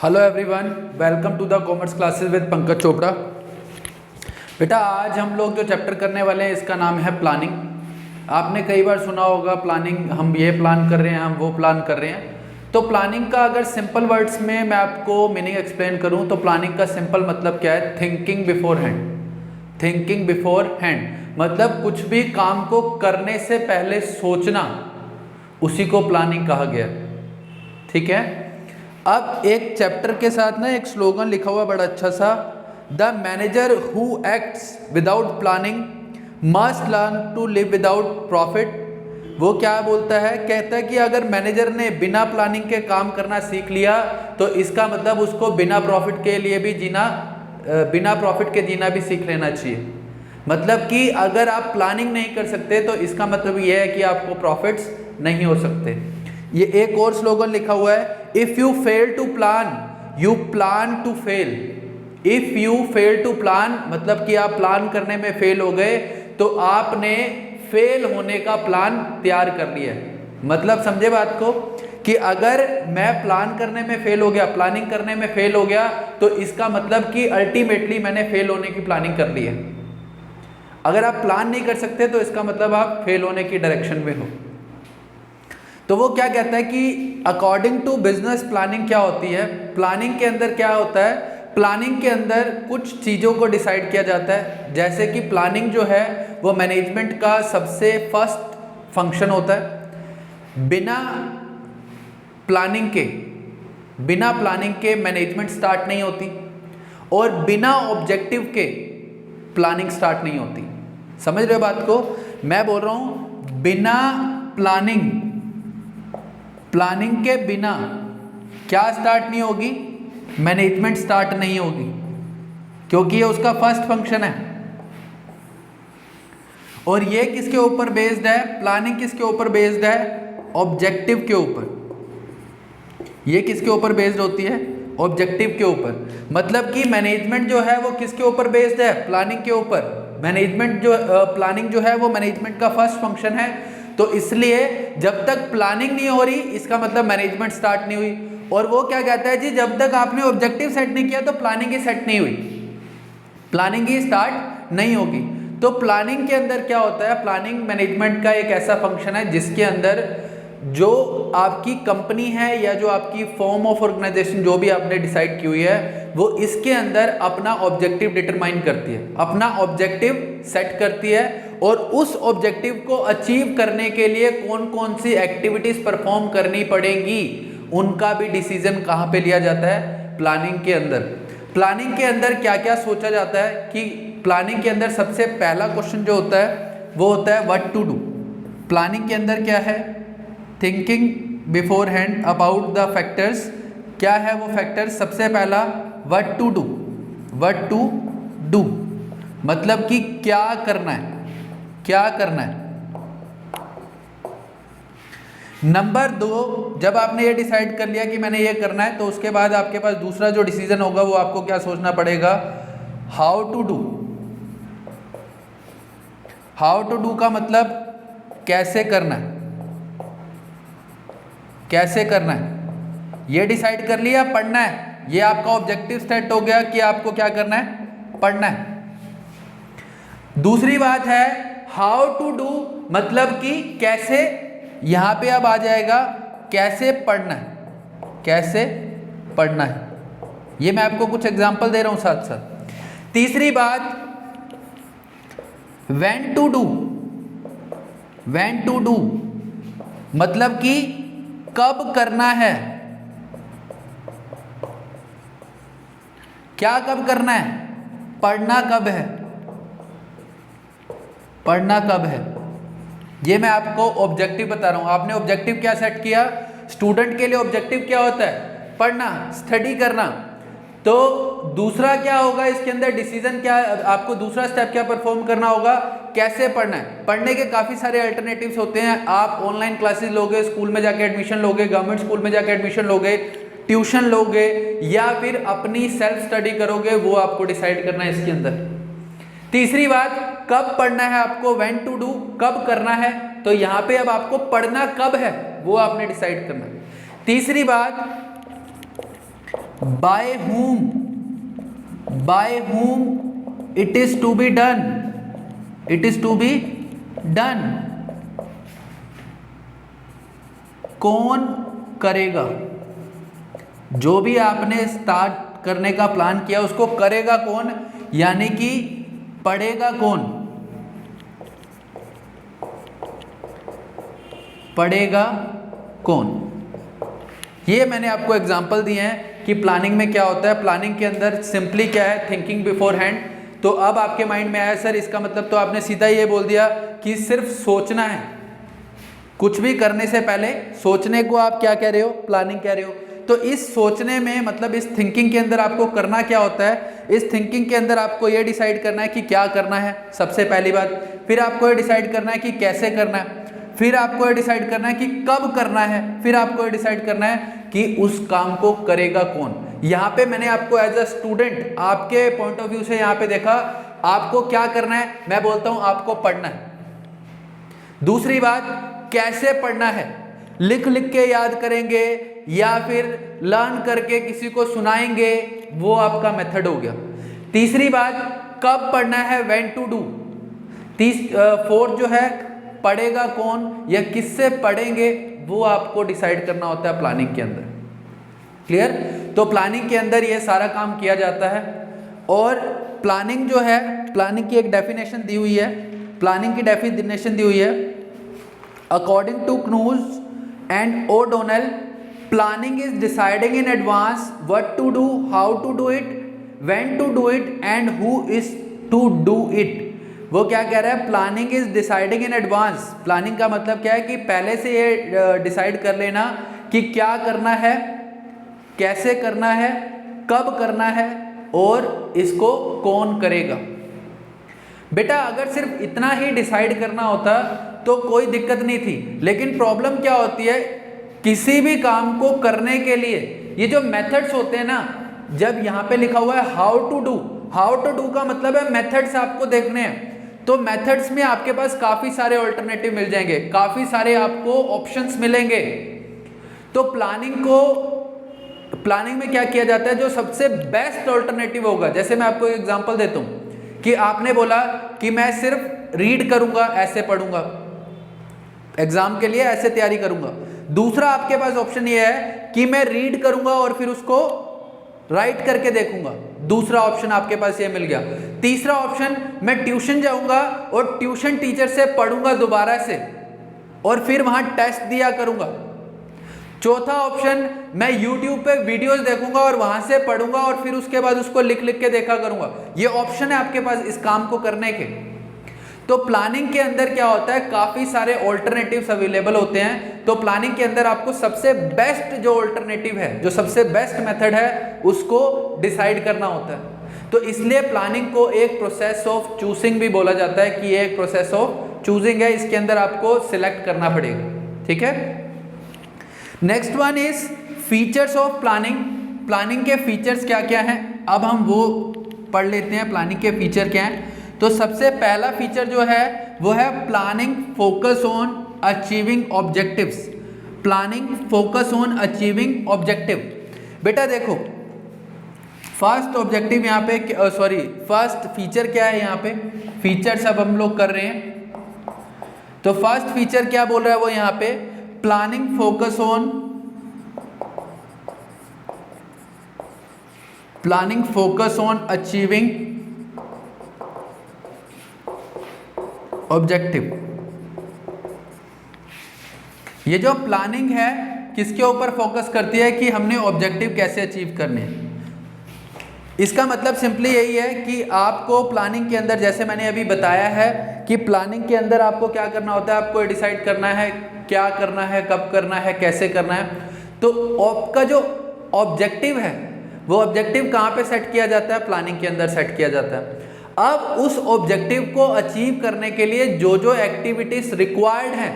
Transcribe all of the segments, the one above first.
Hello everyone, welcome to the commerce classes with Pankaj Chopra. बेटा आज हम लोग जो चैप्टर करने वाले हैं इसका नाम है प्लानिंग। आपने कई बार सुना होगा प्लानिंग, हम ये प्लान कर रहे हैं, हम वो प्लान कर रहे हैं। तो प्लानिंग का अगर सिंपल वर्ड्स में मैं आपको मीनिंग एक्सप्लेन करूं तो प्लानिंग का सिंपल मतलब क्या है? Thinking before hand. Thinking before hand मतलब कुछ भी काम को करने से पहले सोचना, उसी को प्लानिंग कहा गया। ठीक है। अब एक चैप्टर के साथ ना एक स्लोगन लिखा हुआ बड़ा अच्छा सा, the manager who acts without planning must learn to live without profit. वो क्या बोलता है? कहता है कि अगर मैनेजर ने बिना प्लानिंग के काम करना सीख लिया तो इसका मतलब उसको बिना प्रॉफिट के लिए भी जीना, बिना प्रॉफिट के जीना भी सीख लेना चाहिए। मतलब कि अगर आप प्लानिंग नहीं कर सकते तो इसका मतलब यह है कि आपको प्रॉफिट्स नहीं हो सकते। ये एक और स्लोगन लिखा हुआ है, if you fail to plan you plan to fail. If you fail to plan मतलब कि आप प्लान करने में फेल हो गए तो आपने फेल होने का प्लान तैयार कर लिया है। मतलब समझे बात को कि अगर मैं प्लान करने में फेल हो गया, प्लानिंग करने में फेल हो गया तो इसका मतलब कि अल्टीमेटली मैंने फेल होने की प्लानिंग कर ली है। अगर आप प्लान नहीं कर सकते तो इसका मतलब आप फेल होने की डायरेक्शन में हो। तो वो क्या कहता है कि अकॉर्डिंग टू बिजनेस प्लानिंग क्या होती है? प्लानिंग के अंदर क्या होता है? प्लानिंग के अंदर कुछ चीज़ों को डिसाइड किया जाता है। जैसे कि प्लानिंग जो है वो मैनेजमेंट का सबसे फर्स्ट फंक्शन होता है। बिना प्लानिंग के मैनेजमेंट स्टार्ट नहीं होती और बिना ऑब्जेक्टिव के प्लानिंग स्टार्ट नहीं होती। समझ रहे हो बात को? मैं बोल रहा हूं बिना प्लानिंग के बिना क्या स्टार्ट नहीं होगी? मैनेजमेंट स्टार्ट नहीं होगी, क्योंकि ये उसका फर्स्ट फंक्शन है। और ये किसके ऊपर बेस्ड है? प्लानिंग किसके ऊपर बेस्ड है? ऑब्जेक्टिव के ऊपर। ये किसके ऊपर बेस्ड होती है? ऑब्जेक्टिव के ऊपर। मतलब कि मैनेजमेंट जो है वो किसके ऊपर बेस्ड है? प्लानिंग के ऊपर। मैनेजमेंट जो प्लानिंग जो है वो मैनेजमेंट का फर्स्ट फंक्शन है। तो इसलिए जब तक प्लानिंग नहीं हो रही इसका मतलब मैनेजमेंट स्टार्ट नहीं हुई। और वो क्या कहता है जी, जब तक आपने ऑब्जेक्टिव सेट नहीं किया तो प्लानिंग ही सेट नहीं हुई, प्लानिंग ही स्टार्ट नहीं होगी। तो प्लानिंग के अंदर क्या होता है? प्लानिंग मैनेजमेंट का एक ऐसा फंक्शन है जिसके अंदर जो आपकी कंपनी है या जो आपकी फॉर्म ऑफ ऑर्गेनाइजेशन जो भी आपने डिसाइड की हुई है वो इसके अंदर अपना ऑब्जेक्टिव डिटरमाइन करती है, अपना ऑब्जेक्टिव सेट करती है। और उस ऑब्जेक्टिव को अचीव करने के लिए कौन कौन सी एक्टिविटीज परफॉर्म करनी पड़ेगी उनका भी डिसीजन कहाँ पे लिया जाता है? प्लानिंग के अंदर। प्लानिंग के अंदर क्या क्या सोचा जाता है कि प्लानिंग के अंदर सबसे पहला क्वेश्चन जो होता है वो होता है व्हाट टू डू। प्लानिंग के अंदर क्या है? Thinking beforehand about the factors. क्या है वो फैक्टर्स? सबसे पहला what to do. What to do मतलब कि क्या करना है, क्या करना है। नंबर 2, जब आपने ये डिसाइड कर लिया कि मैंने ये करना है तो उसके बाद आपके पास दूसरा जो डिसीजन होगा वो आपको क्या सोचना पड़ेगा? How to do. How to do का मतलब कैसे करना है, कैसे करना है। ये डिसाइड कर लिया पढ़ना है, ये आपका ऑब्जेक्टिव सेट हो गया कि आपको क्या करना है? पढ़ना है। दूसरी बात है हाउ टू डू मतलब कि कैसे, यहां पे अब आ जाएगा कैसे पढ़ना है, कैसे पढ़ना है। ये मैं आपको कुछ एग्जांपल दे रहा हूं साथ साथ। तीसरी बात when to do. When to do मतलब कि कब करना है, क्या कब करना है? पढ़ना कब है, पढ़ना कब है। ये मैं आपको ऑब्जेक्टिव बता रहा हूं। आपने ऑब्जेक्टिव क्या सेट किया? स्टूडेंट के लिए ऑब्जेक्टिव क्या होता है? पढ़ना, स्टडी करना। तो दूसरा क्या होगा इसके अंदर डिसीजन क्या? आपको दूसरा स्टेप क्या परफॉर्म करना होगा? कैसे पढ़ना है। पढ़ने के काफ़ी सारे अल्टरनेटिव्स होते हैं। आप ऑनलाइन क्लासेस लोगे, स्कूल में जाके एडमिशन लोगे, गवर्नमेंट स्कूल में जाके एडमिशन लोगे, ट्यूशन लोगे या फिर अपनी सेल्फ स्टडी करोगे, वो आपको डिसाइड करना है इसके अंदर। तीसरी बात कब पढ़ना है आपको? व्हेन टू डू, कब करना है। तो यहाँ पे अब आपको पढ़ना कब है वो आपने डिसाइड करना है। तीसरी बात bye whom it is to be done, it is to be done, कौन करेगा, जो भी आपने स्टार्ट करने का प्लान किया उसको करेगा कौन, यानी कि पढ़ेगा कौन, पढ़ेगा कौन। ये मैंने आपको एग्जांपल दिए हैं कि प्लानिंग में क्या होता है। प्लानिंग के अंदर सिंपली क्या है, थिंकिंग बिफोर हैंड। तो अब आपके माइंड में आया सर इसका मतलब तो आपने सीधा ये बोल दिया कि सिर्फ सोचना है, कुछ भी करने से पहले सोचने को आप क्या कह रहे हो, प्लानिंग कह रहे हो। तो इस सोचने में मतलब इस थिंकिंग के अंदर आपको करना क्या होता है, इस थिंकिंग के अंदर आपको ये डिसाइड करना है कि क्या करना है सबसे पहली बात, फिर आपको ये डिसाइड करना है कि कैसे करना है, फिर आपको ये डिसाइड करना है कि कब करना है, फिर आपको ये डिसाइड करना है कि उस काम को करेगा कौन। यहाँ पे मैंने आपको एज अ स्टूडेंट आपके पॉइंट ऑफ व्यू से यहाँ पे देखा, आपको क्या करना है, मैं बोलता हूँ आपको पढ़ना है। दूसरी बात, कैसे पढ़ना है, लिख लिख के याद करेंगे या फिर लर्न करके किसी को सुनाएंगे, वो आपका मेथड हो गया। तीसरी बात, कब पढ़ना है, व्हेन टू डू। फोर्थ जो है, पढ़ेगा कौन या किससे पढ़ेंगे, वो आपको डिसाइड करना होता है प्लानिंग के अंदर। क्लियर। तो प्लानिंग के अंदर ये सारा काम किया जाता है। और प्लानिंग जो है, प्लानिंग की एक डेफिनेशन दी हुई है, प्लानिंग की डेफिनेशन दी हुई है, according to Koontz and O'Donnell, planning is deciding in advance what to do, how to do it, when to do it and who is to do it. वो क्या कह रहा है, planning is deciding in advance. Planning का मतलब क्या है कि पहले से ये डिसाइड कर लेना कि क्या करना है, कैसे करना है, कब करना है और इसको कौन करेगा। बेटा अगर सिर्फ इतना ही डिसाइड करना होता तो कोई दिक्कत नहीं थी, लेकिन प्रॉब्लम क्या होती है, किसी भी काम को करने के लिए ये जो मेथड्स होते हैं ना, जब यहाँ पे लिखा हुआ है how to do, how to do का मतलब है मेथड्स आपको देखने हैं। तो मेथड्स में आपके पास काफी सारे ऑल्टरनेटिव मिल जाएंगे, काफी सारे आपको ऑप्शंस मिलेंगे। तो प्लानिंग में क्या किया जाता है, जो सबसे बेस्ट ऑल्टरनेटिव होगा। जैसे मैं आपको एक एग्जांपल देता हूं कि आपने बोला कि मैं सिर्फ रीड करूंगा, ऐसे पढ़ूंगा, एग्जाम के लिए ऐसे तैयारी करूंगा। दूसरा आपके पास ऑप्शन ये है कि मैं रीड करूंगा और फिर उसको राइट करके देखूंगा, दूसरा ऑप्शन आपके पास ये मिल गया। तीसरा ऑप्शन, मैं ट्यूशन जाऊंगा और ट्यूशन टीचर से पढ़ूंगा दोबारा से और फिर वहां टेस्ट दिया करूंगा। चौथा ऑप्शन, मैं YouTube पे वीडियोस देखूंगा और वहां से पढ़ूंगा और फिर उसके बाद उसको लिख लिख के देखा करूंगा। ये ऑप्शन है आपके पास इस काम को करने के। तो प्लानिंग के अंदर क्या होता है, काफी सारे ऑल्टरनेटिव्स अवेलेबल होते हैं। तो प्लानिंग के अंदर आपको सबसे बेस्ट जो ऑल्टरनेटिव है, जो सबसे बेस्ट मेथड है, उसको डिसाइड करना होता है। तो इसलिए प्लानिंग को एक प्रोसेस ऑफ चूजिंग भी बोला जाता है कि ये एक प्रोसेस ऑफ चूजिंग है, इसके अंदर आपको सिलेक्ट करना पड़ेगा। ठीक है। Next one is features of planning. Planning के फीचर्स क्या क्या हैं, अब हम वो पढ़ लेते हैं। प्लानिंग के फीचर क्या हैं। तो सबसे पहला फीचर जो है वो है planning focus on achieving objectives. Planning focus on achieving objective. बेटा देखो, फर्स्ट ऑब्जेक्टिव यहाँ पे फर्स्ट फीचर क्या है, यहाँ पे फीचर सब हम लोग कर रहे हैं। तो फर्स्ट फीचर क्या बोल रहा है वो यहाँ पे, planning focus on achieving objective. ये जो प्लानिंग है किसके ऊपर फोकस करती है कि हमने ऑब्जेक्टिव कैसे अचीव करने हैं। इसका मतलब सिंपली यही है कि आपको प्लानिंग के अंदर, जैसे मैंने अभी बताया है कि प्लानिंग के अंदर आपको क्या करना होता है, आपको डिसाइड करना है क्या करना है, कब करना है, कैसे करना है। तो आपका जो ऑब्जेक्टिव है वो ऑब्जेक्टिव कहाँ पे सेट किया जाता है, प्लानिंग के अंदर सेट किया जाता है। अब उस ऑब्जेक्टिव को अचीव करने के लिए जो जो एक्टिविटीज रिक्वायर्ड हैं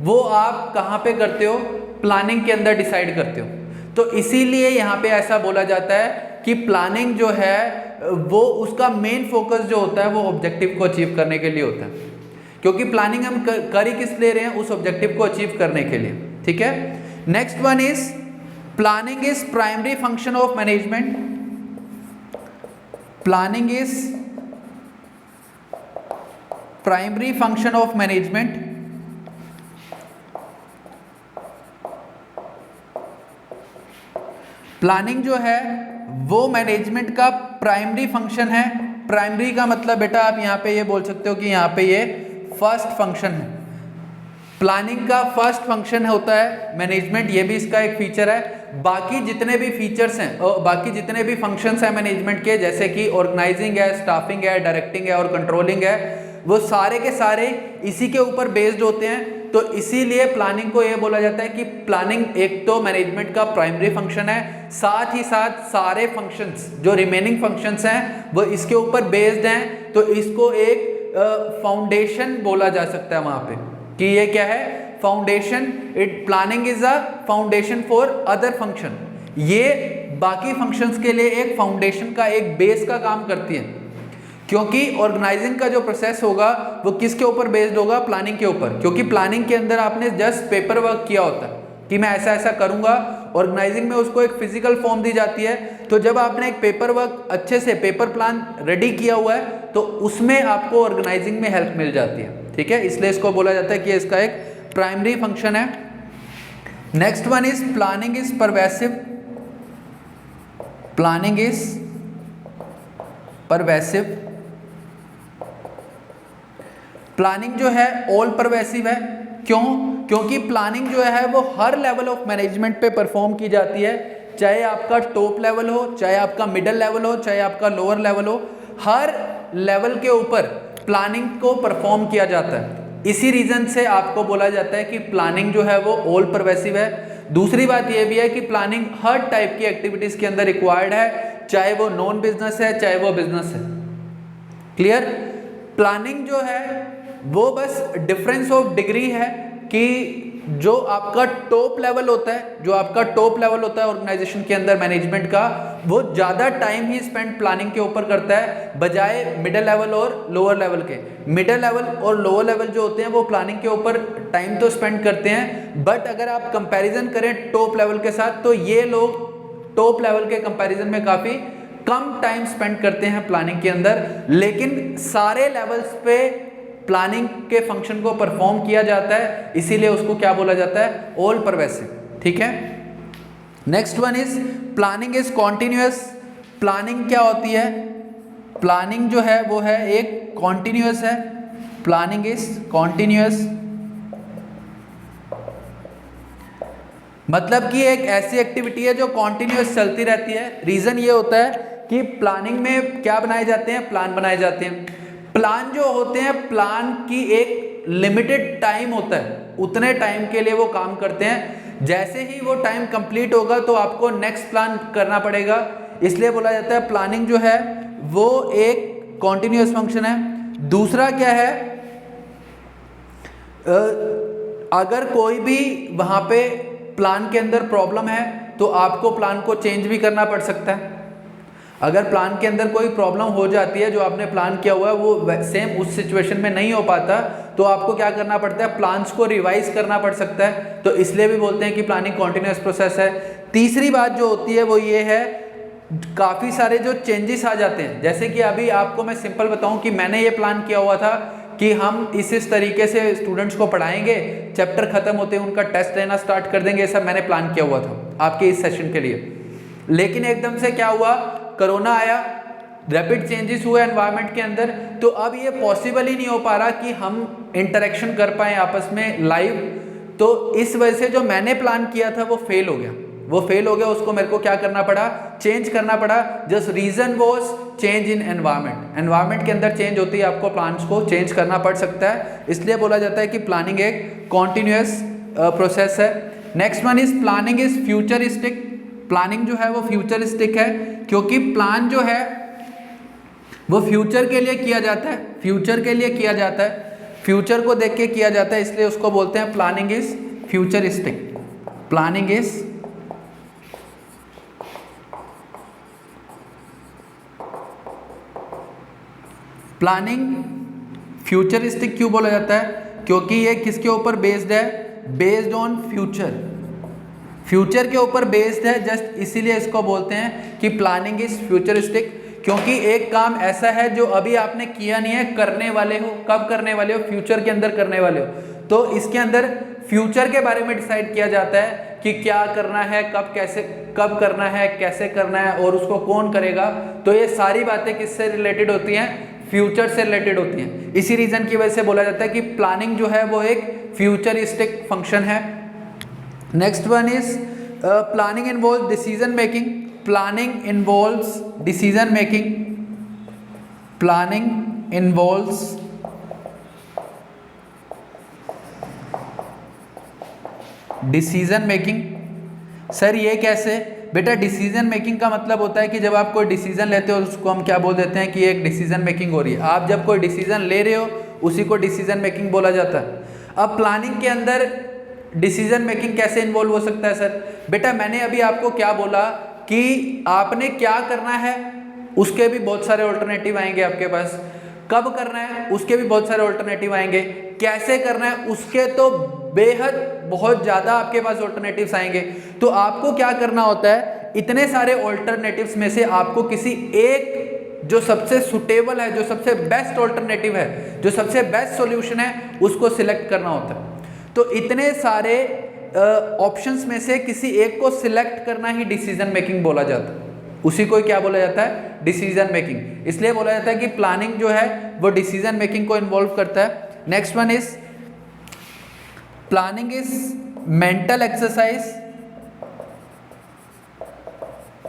वो आप कहाँ पे करते हो, प्लानिंग के अंदर डिसाइड करते हो। तो इसीलिए यहाँ पे ऐसा बोला जाता है कि प्लानिंग जो है वो उसका मेन फोकस जो होता है वो ऑब्जेक्टिव को अचीव करने के लिए होता है, क्योंकि प्लानिंग हम कर ही किस ले रहे हैं, उस ऑब्जेक्टिव को अचीव करने के लिए। ठीक है। Next one is planning is primary function of management, planning is primary function of management. Planning जो है वो मैनेजमेंट का प्राइमरी फंक्शन है। प्राइमरी का मतलब बेटा आप यहाँ पे ये बोल सकते हो कि यहाँ पे ये फर्स्ट फंक्शन है। प्लानिंग का फर्स्ट फंक्शन होता है मैनेजमेंट, ये भी इसका एक फीचर है। बाकी जितने भी फीचर्स हैं और बाकी जितने भी फंक्शंस हैं मैनेजमेंट के, जैसे कि ऑर्गेनाइजिंग है, स्टाफिंग है, डायरेक्टिंग है और कंट्रोलिंग है, वो सारे के सारे इसी के ऊपर बेस्ड होते हैं। तो इसीलिए प्लानिंग को ये बोला जाता है कि प्लानिंग एक तो मैनेजमेंट का प्राइमरी फंक्शन है, साथ ही साथ सारे फंक्शंस जो रिमेनिंग फंक्शंस हैं वो इसके ऊपर बेस्ड हैं। तो इसको एक फाउंडेशन बोला जा सकता है वहां पे कि ये क्या है, foundation. It planning is a foundation for other function. ये बाकी फंक्शंस के लिए एक फाउंडेशन का, एक बेस का काम करती है, क्योंकि ऑर्गेनाइजिंग का जो प्रोसेस होगा वो किसके ऊपर बेस्ड होगा, प्लानिंग के ऊपर। क्योंकि प्लानिंग के अंदर आपने जस्ट पेपर वर्क किया होता है कि मैं ऐसा ऐसा करूंगा, ऑर्गेनाइजिंग में उसको एक फिजिकल फॉर्म दी जाती है। तो जब आपने एक पेपर वर्क अच्छे से पेपर प्लान रेडी किया हुआ है तो उसमें आपको ऑर्गेनाइजिंग में हेल्प मिल जाती है, ठीक है। इसलिए इसको बोला जाता है कि इसका एक प्राइमरी फंक्शन है। Next one is planning is pervasive. Planning is pervasive. Planning जो है ऑल परवेसिव है। क्यों? क्योंकि प्लानिंग जो है वो हर लेवल ऑफ मैनेजमेंट पे परफॉर्म की जाती है, चाहे आपका टॉप लेवल हो, चाहे आपका मिडिल लेवल हो, चाहे आपका लोअर लेवल हो, हर लेवल के ऊपर प्लानिंग को परफॉर्म किया जाता है। इसी रीजन से आपको बोला जाता है कि प्लानिंग जो है वो ऑल परवेसिव है। दूसरी बात यह भी है कि प्लानिंग हर टाइप की एक्टिविटीज के अंदर रिक्वायर्ड है, चाहे वो नॉन बिजनेस है चाहे वो बिजनेस है। क्लियर? प्लानिंग जो है वो बस डिफरेंस ऑफ डिग्री है कि जो आपका टॉप लेवल होता है, जो आपका टॉप लेवल होता है ऑर्गेनाइजेशन के अंदर मैनेजमेंट का, वो ज़्यादा टाइम ही स्पेंड प्लानिंग के ऊपर करता है बजाय मिडिल लेवल और लोअर लेवल के। मिडिल लेवल और लोअर लेवल जो होते हैं वो प्लानिंग के ऊपर टाइम तो स्पेंड करते हैं, बट अगर आप कंपैरिजन करें टॉप लेवल के साथ तो ये लोग टॉप लेवल के कंपैरिजन में काफ़ी कम टाइम स्पेंड करते हैं प्लानिंग के अंदर। लेकिन सारे लेवल्स पे प्लानिंग के फंक्शन को परफॉर्म किया जाता है, इसीलिए उसको क्या बोला जाता है, ऑल परवेसिव। ठीक है। Next one is planning is continuous. Planning क्या होती है? प्लानिंग जो है वो है एक कॉन्टिन्यूअस है। प्लानिंग इज कॉन्टिन्यूअस, मतलब कि एक ऐसी एक्टिविटी है जो कॉन्टिन्यूअस चलती रहती है। रीजन ये होता है कि प्लानिंग में क्या बनाए जाते हैं, प्लान बनाए जाते हैं। प्लान जो होते हैं, प्लान की एक लिमिटेड टाइम होता है, उतने टाइम के लिए वो काम करते हैं। जैसे ही वो टाइम कंप्लीट होगा तो आपको नेक्स्ट प्लान करना पड़ेगा, इसलिए बोला जाता है प्लानिंग जो है वो एक कॉन्टिन्यूअस फंक्शन है। दूसरा क्या है, अगर कोई भी वहां पे प्लान के अंदर प्रॉब्लम है तो आपको प्लान को चेंज भी करना पड़ सकता है। अगर प्लान के अंदर कोई प्रॉब्लम हो जाती है, जो आपने प्लान किया हुआ है वो सेम उस सिचुएशन में नहीं हो पाता, तो आपको क्या करना पड़ता है, प्लान्स को रिवाइज करना पड़ सकता है। तो इसलिए भी बोलते हैं कि प्लानिंग कॉन्टिन्यूअस प्रोसेस है। तीसरी बात जो होती है वो ये है, काफ़ी सारे जो चेंजेस आ जाते हैं। जैसे कि अभी आपको मैं सिंपल बताऊं कि मैंने ये प्लान किया हुआ था कि हम इस तरीके से स्टूडेंट्स को पढ़ाएंगे, चैप्टर खत्म होते हैं उनका टेस्ट लेना स्टार्ट कर देंगे, सब मैंने प्लान किया हुआ था आपके इस सेशन के लिए। लेकिन एकदम से क्या हुआ, कोरोना आया, रैपिड चेंजेस हुए एनवायरनमेंट के अंदर, तो अब ये पॉसिबल ही नहीं हो पा रहा कि हम इंटरेक्शन कर पाए आपस में लाइव। तो इस वजह से जो मैंने प्लान किया था वो फेल हो गया, उसको मेरे को क्या करना पड़ा, चेंज करना पड़ा। Just reason was change in environment. Environment के अंदर चेंज होती है, आपको प्लान्स को चेंज करना पड़ सकता है, इसलिए बोला जाता है कि प्लानिंग एक कॉन्टिन्यूअस प्रोसेस है। Next one is planning is futuristic. Planning जो है वो फ्यूचरिस्टिक है, क्योंकि प्लान जो है वो फ्यूचर के लिए किया जाता है, फ्यूचर को देख के किया जाता है, इसलिए उसको बोलते हैं planning is futuristic. Planning is futuristic क्यों बोला जाता है? क्योंकि ये किसके ऊपर बेस्ड है, बेस्ड ऑन फ्यूचर। फ्यूचर के ऊपर बेस्ड है, जस्ट इसीलिए इसको बोलते हैं कि प्लानिंग इज फ्यूचरिस्टिक, क्योंकि एक काम ऐसा है जो अभी आपने किया नहीं है, करने वाले हो। कब करने वाले हो? फ्यूचर के अंदर करने वाले हो। तो इसके अंदर फ्यूचर के बारे में डिसाइड किया जाता है कि क्या करना है, कब करना है, कैसे करना है और उसको कौन करेगा। तो ये सारी बातें किससे रिलेटेड होती हैं? फ्यूचर से रिलेटेड होती हैं। इसी रीजन की वजह से बोला जाता है कि प्लानिंग जो है वो एक फ्यूचरिस्टिक फंक्शन है। Next one is planning involve decision making. Planning involves decision making. Planning involves decision making. Sir ये कैसे? बेटा डिसीजन मेकिंग का मतलब होता है कि जब आप कोई डिसीजन लेते हो उसको हम क्या बोल देते हैं कि एक डिसीजन मेकिंग हो रही है। आप जब कोई डिसीजन ले रहे हो उसी को डिसीजन मेकिंग बोला जाता है। अब प्लानिंग के अंदर डिसीजन मेकिंग कैसे इन्वॉल्व हो सकता है? सर बेटा मैंने अभी आपको क्या बोला कि आपने क्या करना है उसके भी बहुत सारे ऑल्टरनेटिव आएंगे आपके पास, कब करना है उसके भी बहुत सारे ऑल्टरनेटिव आएंगे, कैसे करना है उसके तो बेहद बहुत ज़्यादा आपके पास ऑल्टरनेटिव्स आएंगे। तो आपको क्या करना होता है, इतने सारे ऑल्टरनेटिव्स में से आपको किसी एक जो सबसे सुटेबल है, जो सबसे बेस्ट ऑल्टरनेटिव है, जो सबसे बेस्ट सॉल्यूशन है उसको सिलेक्ट करना होता है। तो इतने सारे ऑप्शंस में से किसी एक को सिलेक्ट करना ही डिसीजन मेकिंग बोला जाता है। उसी को क्या बोला जाता है? Decision making. इसलिए बोला जाता है कि प्लानिंग जो है वो डिसीजन मेकिंग को इन्वॉल्व करता है। Next one is planning is mental exercise.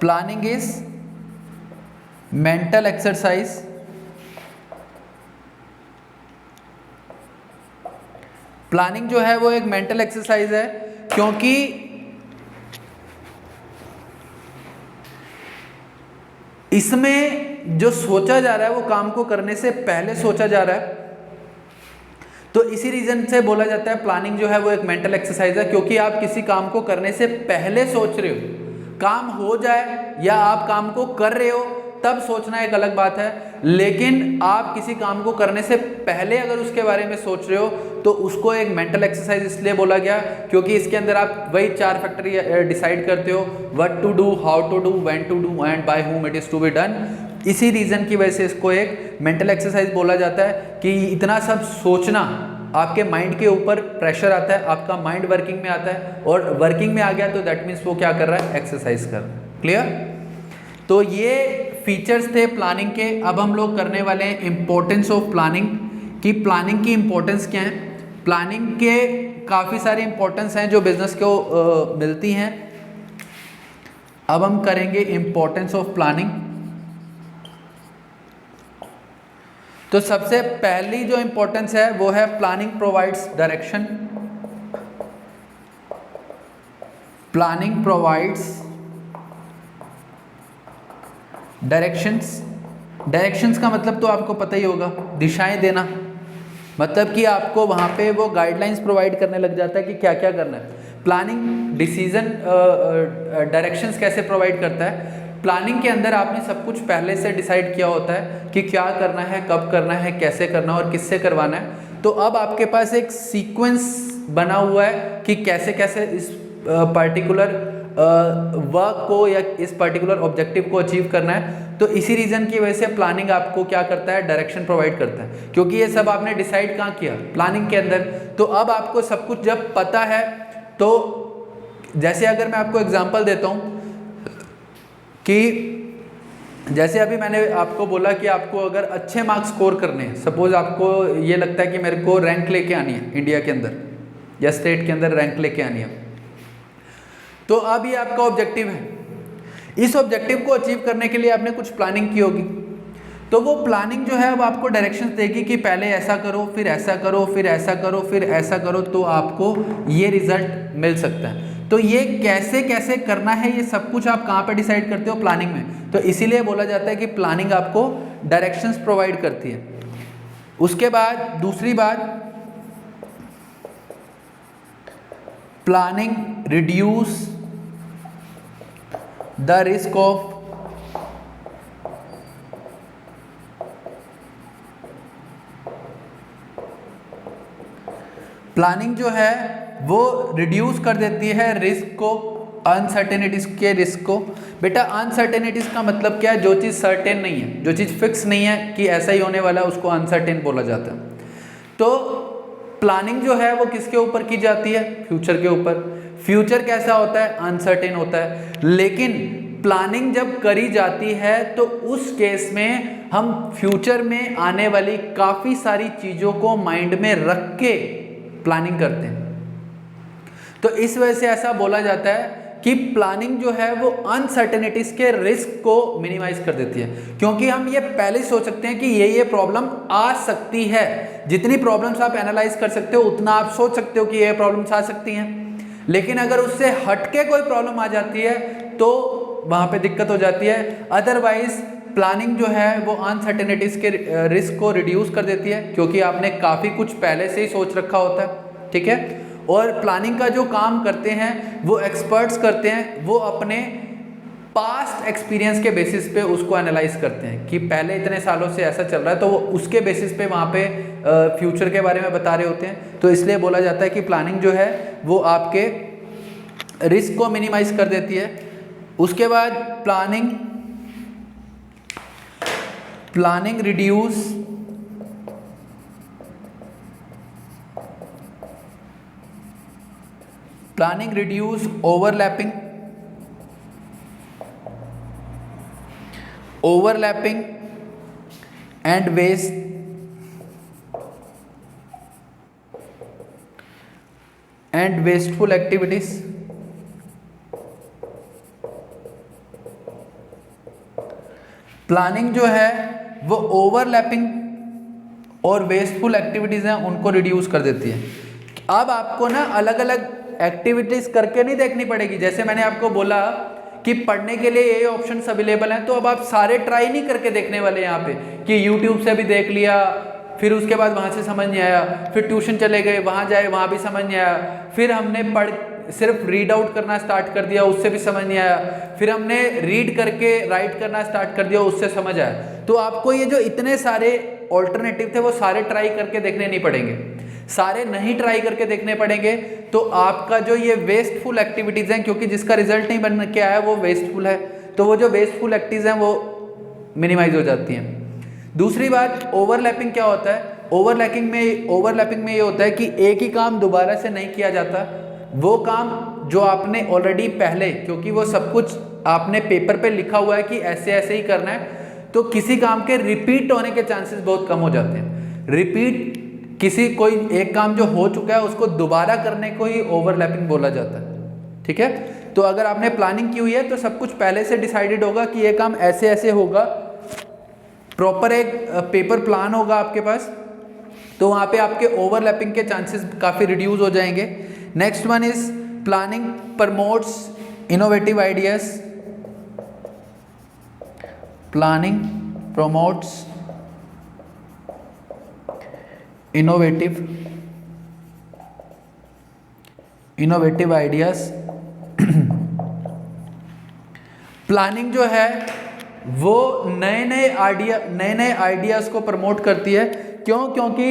Planning is mental exercise. Planning जो है वो एक मेंटल एक्सरसाइज है, क्योंकि इसमें जो सोचा जा रहा है वो काम को करने से पहले सोचा जा रहा है। तो इसी रीजन से बोला जाता है प्लानिंग जो है वो एक मेंटल एक्सरसाइज है, क्योंकि आप किसी काम को करने से पहले सोच रहे हो। काम हो जाए या आप काम को कर रहे हो तब सोचना एक अलग बात है, लेकिन आप किसी काम को करने से पहले अगर उसके बारे में सोच रहे हो तो उसको एक मेंटल एक्सरसाइज इसलिए बोला गया क्योंकि इसके अंदर आप वही 4 फैक्टर डिसाइड करते हो, what to do, how to do, when to do and by whom it is to be done. इसी रीजन की वजह से इसको एक मेंटल एक्सरसाइज बोला जाता है कि इतना सब सोचना, आपके माइंड के ऊपर प्रेशर आता है, आपका माइंड वर्किंग में आता है और वर्किंग में आ गया तो दैट मीन्स वो क्या कर रहा है? एक्सरसाइज कर रहा है। क्लियर? तो ये फीचर्स थे प्लानिंग के। अब हम लोग करने वाले हैं इम्पोर्टेंस ऑफ प्लानिंग, कि प्लानिंग की इम्पोर्टेंस क्या है। प्लानिंग के काफ़ी सारे इम्पोर्टेंस हैं जो बिजनेस को मिलती हैं। अब हम करेंगे इम्पोर्टेंस ऑफ प्लानिंग। तो सबसे पहली जो इम्पोर्टेंस है वो है planning provides direction. Planning provides directions. Directions का मतलब तो आपको पता ही होगा, दिशाएं देना। मतलब कि आपको वहाँ पे वो गाइडलाइंस प्रोवाइड करने लग जाता है कि क्या क्या करना है। प्लानिंग डिसीजन डायरेक्शंस कैसे प्रोवाइड करता है? प्लानिंग के अंदर आपने सब कुछ पहले से डिसाइड किया होता है कि क्या करना है, कब करना है, कैसे करना है और किससे करवाना है। तो अब आपके पास एक सीक्वेंस बना हुआ है कि कैसे कैसे इस पर्टिकुलर वर्क को या इस पर्टिकुलर ऑब्जेक्टिव को अचीव करना है। तो इसी रीजन की वजह से प्लानिंग आपको क्या करता है? डायरेक्शन प्रोवाइड करता है, क्योंकि ये सब आपने डिसाइड कहाँ किया? प्लानिंग के अंदर। तो अब आपको सब कुछ जब पता है तो जैसे अगर मैं आपको एग्जांपल देता हूँ कि जैसे अभी मैंने आपको बोला कि आपको अगर अच्छे मार्क्स स्कोर करने हैं, सपोज आपको ये लगता है कि मेरे को रैंक लेके आनी है इंडिया के अंदर या स्टेट के अंदर रैंक लेके आनी है, तो अब ये आपका ऑब्जेक्टिव है। इस ऑब्जेक्टिव को अचीव करने के लिए आपने कुछ प्लानिंग की होगी। तो वो प्लानिंग जो है वो आपको डायरेक्शंस देगी कि पहले ऐसा करो, फिर ऐसा करो, फिर ऐसा करो, फिर ऐसा करो, तो आपको ये रिजल्ट मिल सकता है। तो ये कैसे कैसे करना है ये सब कुछ आप कहाँ पे डिसाइड करते हो? प्लानिंग में। तो इसीलिए बोला जाता है कि प्लानिंग आपको डायरेक्शंस प्रोवाइड करती है। उसके बाद दूसरी बात, planning reduce the risk of planning जो है वो रिड्यूस कर देती है रिस्क को अनसर्टेनिटीज के रिस्क को। बेटा अनसर्टेनिटीज का मतलब क्या है? जो चीज़ सर्टेन नहीं है, जो चीज़ फिक्स नहीं है कि ऐसा ही होने वाला है, उसको अनसर्टेन बोला जाता है। तो प्लानिंग जो है वो किसके ऊपर की जाती है? फ्यूचर के ऊपर। फ्यूचर कैसा होता है? अनसर्टेन होता है। लेकिन प्लानिंग जब करी जाती है तो उस केस में हम फ्यूचर में आने वाली काफ़ी सारी चीज़ों को माइंड में रख के प्लानिंग करते हैं। तो इस वजह से ऐसा बोला जाता है कि प्लानिंग जो है वो अनसर्टेनिटीज के रिस्क को मिनिमाइज कर देती है, क्योंकि हम ये पहले ही सोच सकते हैं कि ये प्रॉब्लम आ सकती है। जितनी प्रॉब्लम्स आप एनालाइज कर सकते हो उतना आप सोच सकते हो कि ये प्रॉब्लम्स आ सकती हैं। लेकिन अगर उससे हटके कोई प्रॉब्लम आ जाती है तो वहाँ पे दिक्कत हो जाती है। अदरवाइज प्लानिंग जो है वो अनसर्टेनिटीज के रिस्क को रिड्यूस कर देती है, क्योंकि आपने काफ़ी कुछ पहले से ही सोच रखा होता है। ठीक है। और प्लानिंग का जो काम करते हैं वो एक्सपर्ट्स करते हैं, वो अपने पास्ट एक्सपीरियंस के बेसिस पे उसको एनालाइज करते हैं कि पहले इतने सालों से ऐसा चल रहा है, तो वो उसके बेसिस पे वहाँ पे फ्यूचर के बारे में बता रहे होते हैं। तो इसलिए बोला जाता है कि प्लानिंग जो है वो आपके रिस्क को मिनिमाइज कर देती है। उसके बाद planning reduce overlapping and wasteful activities. Planning जो है वो ओवरलैपिंग और वेस्टफुल एक्टिविटीज हैं उनको रिड्यूस कर देती है। अब आपको ना अलग अलग एक्टिविटीज करके नहीं देखनी पड़ेगी। जैसे मैंने आपको बोला कि पढ़ने के लिए ये ऑप्शंस अवेलेबल हैं, तो अब आप सारे ट्राई नहीं करके देखने वाले यहाँ पे कि यूट्यूब से भी देख लिया, फिर उसके बाद वहाँ से समझ नहीं आया, फिर ट्यूशन चले गए, वहाँ जाए वहाँ भी समझ नहीं आया, फिर हमने सिर्फ रीड आउट करना स्टार्ट कर दिया, उससे भी समझ नहीं आया, फिर हमने रीड करके राइट करना स्टार्ट कर दिया, उससे समझ आया। तो आपको ये जो इतने सारे ऑल्टरनेटिव थे वो सारे ट्राई करके देखने नहीं पड़ेंगे, सारे नहीं ट्राई करके देखने पड़ेंगे। तो आपका जो ये वेस्टफुल एक्टिविटीज़ हैं, क्योंकि जिसका रिजल्ट नहीं बन के आया वो वेस्टफुल है, तो वो जो वेस्टफुल एक्टिविटीज़ हैं वो मिनिमाइज हो जाती हैं। दूसरी बात, ओवरलैपिंग क्या होता है? ओवरलैपिंग में ये होता है कि एक ही काम दोबारा से नहीं किया जाता। वो काम जो आपने ऑलरेडी पहले, क्योंकि वो सब कुछ आपने पेपर पे लिखा हुआ है कि ऐसे ऐसे ही करना है, तो किसी काम के रिपीट होने के चांसेस बहुत कम हो जाते हैं। कोई एक काम जो हो चुका है उसको दोबारा करने को ही ओवरलैपिंग बोला जाता है। ठीक है। तो अगर आपने प्लानिंग की हुई है तो सब कुछ पहले से डिसाइडेड होगा कि ये काम ऐसे ऐसे होगा, प्रॉपर एक पेपर प्लान होगा आपके पास, तो वहाँ पे आपके ओवरलैपिंग के चांसेस काफ़ी रिड्यूस हो जाएंगे। Next one is planning promotes innovative ideas. Planning promotes innovative ideas. Planning जो है वो नए आइडियाज को प्रमोट करती है। क्यों? क्योंकि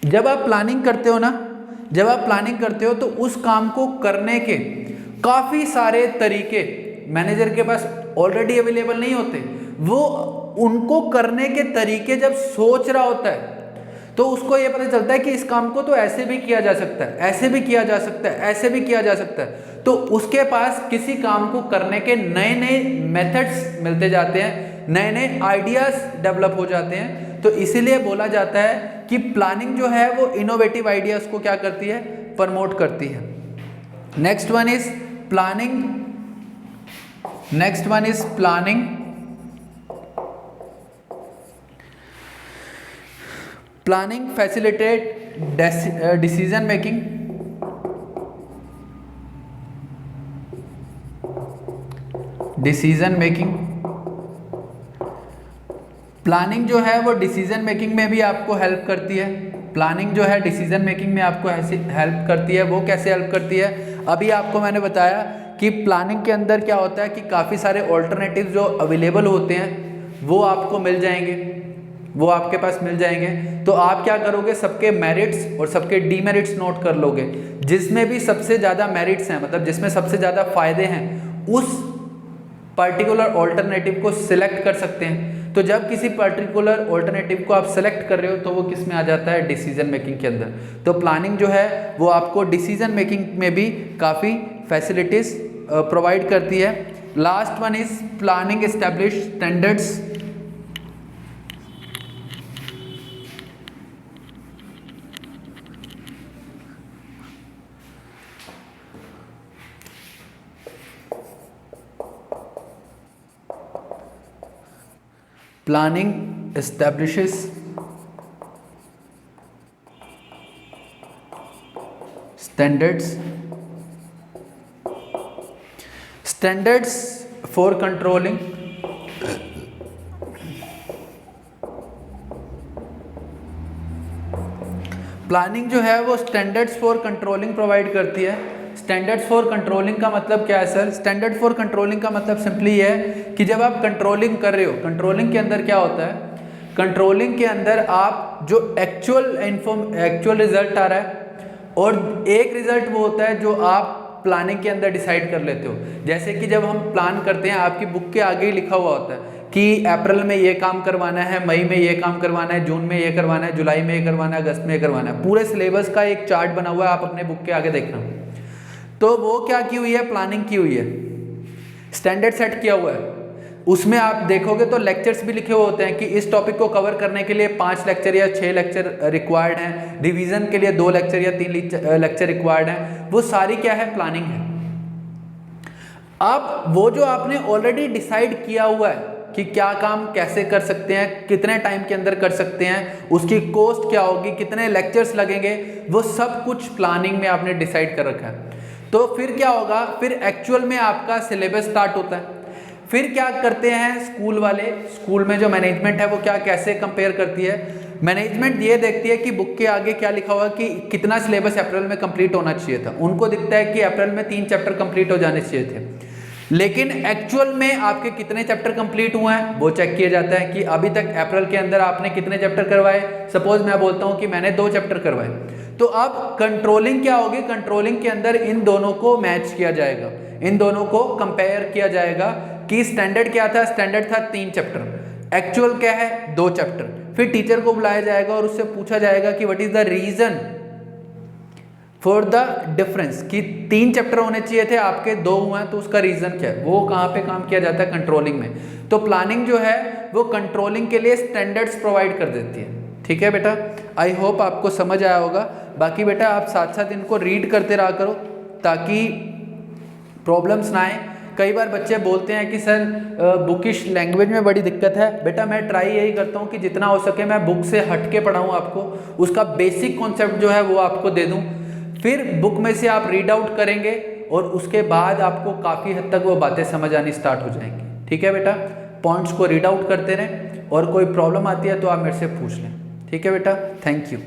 जब आप प्लानिंग करते हो तो उस काम को करने के काफ़ी सारे तरीके मैनेजर के पास ऑलरेडी अवेलेबल नहीं होते। वो उनको करने के तरीके जब सोच रहा होता है तो उसको ये पता चलता है कि इस काम को तो ऐसे भी किया जा सकता है, ऐसे भी किया जा सकता है, ऐसे भी किया जा सकता है। तो उसके पास किसी काम को करने के नए नए मेथड्स मिलते जाते हैं, नए नए आइडियाज डेवलप हो जाते हैं। तो इसीलिए बोला जाता है कि प्लानिंग जो है वो इनोवेटिव आइडियाज को क्या करती है? प्रमोट करती है। Next one is planning facilitate decision making. Planning जो है वो डिसीजन मेकिंग में भी आपको हेल्प करती है। वो कैसे हेल्प करती है? अभी आपको मैंने बताया कि प्लानिंग के अंदर क्या होता है कि काफ़ी सारे ऑल्टरनेटिव जो अवेलेबल होते हैं वो आपको मिल जाएंगे। वो आपके पास मिल जाएंगे। तो आप क्या करोगे, सबके मेरिट्स और सबके डीमेरिट्स नोट कर लोगे। जिसमें भी सबसे ज़्यादा मेरिट्स हैं, मतलब जिसमें सबसे ज़्यादा फायदे हैं, उस पर्टिकुलर ऑल्टरनेटिव को सिलेक्ट कर सकते हैं। तो जब किसी पर्टिकुलर ऑल्टरनेटिव को आप सेलेक्ट कर रहे हो तो वो किस में आ जाता है, डिसीजन मेकिंग के अंदर। तो प्लानिंग जो है वो आपको डिसीजन मेकिंग में भी काफ़ी फैसिलिटीज़ प्रोवाइड करती है। Last one is planning establish standards. Planning establishes standards for controlling planning जो है वो स्टैंडर्ड्स फॉर कंट्रोलिंग प्रोवाइड करती है। स्टैंडर्ड्स फॉर कंट्रोलिंग का मतलब क्या है सर? स्टैंडर्ड फॉर कंट्रोलिंग का मतलब सिंपली ये है कि जब आप कंट्रोलिंग कर रहे हो, कंट्रोलिंग के अंदर क्या होता है, कंट्रोलिंग के अंदर आप जो एक्चुअल रिजल्ट आ रहा है, और एक रिजल्ट वो होता है जो आप प्लानिंग के अंदर डिसाइड कर लेते हो। जैसे कि जब हम प्लान करते हैं, आपकी बुक के आगे ही लिखा हुआ होता है कि अप्रैल में ये काम करवाना है, मई में ये काम करवाना है, जून में ये करवाना है, जुलाई में ये करवाना है, अगस्त में ये करवाना है। पूरे सिलेबस का एक चार्ट बना हुआ है, आप अपने बुक के आगे देखना। तो वो क्या की हुई है, प्लानिंग की हुई है, स्टैंडर्ड सेट किया हुआ है। उसमें आप देखोगे तो लेक्चर्स भी लिखे हुए होते हैं कि इस टॉपिक को कवर करने के लिए 5 लेक्चर या 6 लेक्चर रिक्वायर्ड हैं, रिवीजन के लिए 2 लेक्चर या 3 लेक्चर रिक्वायर्ड हैं। वो सारी क्या है, प्लानिंग है। अब वो जो आपने ऑलरेडी डिसाइड किया हुआ है कि क्या काम कैसे कर सकते हैं, कितने टाइम के अंदर कर सकते हैं, उसकी कॉस्ट क्या होगी, कितने लेक्चर्स लगेंगे, वो सब कुछ प्लानिंग में आपने डिसाइड कर रखा है। तो फिर क्या होगा, फिर एक्चुअल में आपका सिलेबस स्टार्ट होता है। फिर क्या करते हैं स्कूल वाले, स्कूल में जो मैनेजमेंट है वो क्या कैसे कंपेयर करती है, मैनेजमेंट ये देखती है कि बुक के आगे क्या लिखा हुआ कि कितना सिलेबस अप्रैल में कंप्लीट होना चाहिए था। उनको दिखता है कि अप्रैल में 3 चैप्टर कंप्लीट हो जाने चाहिए थे, लेकिन एक्चुअल में आपके कितने चैप्टर कंप्लीट हुए हैं वो चेक किया जाता है कि अभी तक अप्रैल के अंदर आपने कितने चैप्टर करवाए। सपोज मैं बोलता हूं कि मैंने 2 चैप्टर करवाए, तो अब कंट्रोलिंग क्या होगी, कंट्रोलिंग के अंदर इन दोनों को मैच किया जाएगा, इन दोनों को कंपेयर किया जाएगा कि स्टैंडर्ड क्या था, स्टैंडर्ड था 3 चैप्टर, एक्चुअल क्या है 2 चैप्टर। फिर टीचर को बुलाया जाएगा और उससे पूछा जाएगा कि what is the reason for the difference, कि 3 चैप्टर होने चाहिए थे आपके 2 हुए हैं, तो उसका रीजन क्या है। वो कहाँ पे काम किया जाता है, कंट्रोलिंग में। तो प्लानिंग जो है वो कंट्रोलिंग के लिए स्टैंडर्ड्स प्रोवाइड कर देती है। ठीक है बेटा, आई होप आपको समझ आया होगा। बाकी बेटा आप साथ साथ इनको रीड करते रहा करो ताकि प्रॉब्लम्स ना आए। कई बार बच्चे बोलते हैं कि सर बुकिश लैंग्वेज में बड़ी दिक्कत है। बेटा मैं ट्राई यही करता हूँ कि जितना हो सके मैं बुक से हट के पढ़ाऊँ आपको, उसका बेसिक कॉन्सेप्ट जो है वो आपको दे दूँ, फिर बुक में से आप रीड आउट करेंगे और उसके बाद आपको काफ़ी हद तक वो बातें समझ आनी स्टार्ट हो जाएंगी। ठीक है बेटा, पॉइंट्स को रीड आउट करते रहें और कोई प्रॉब्लम आती है तो आप मेरे से पूछ लें। ठीक है बेटा, थैंक यू।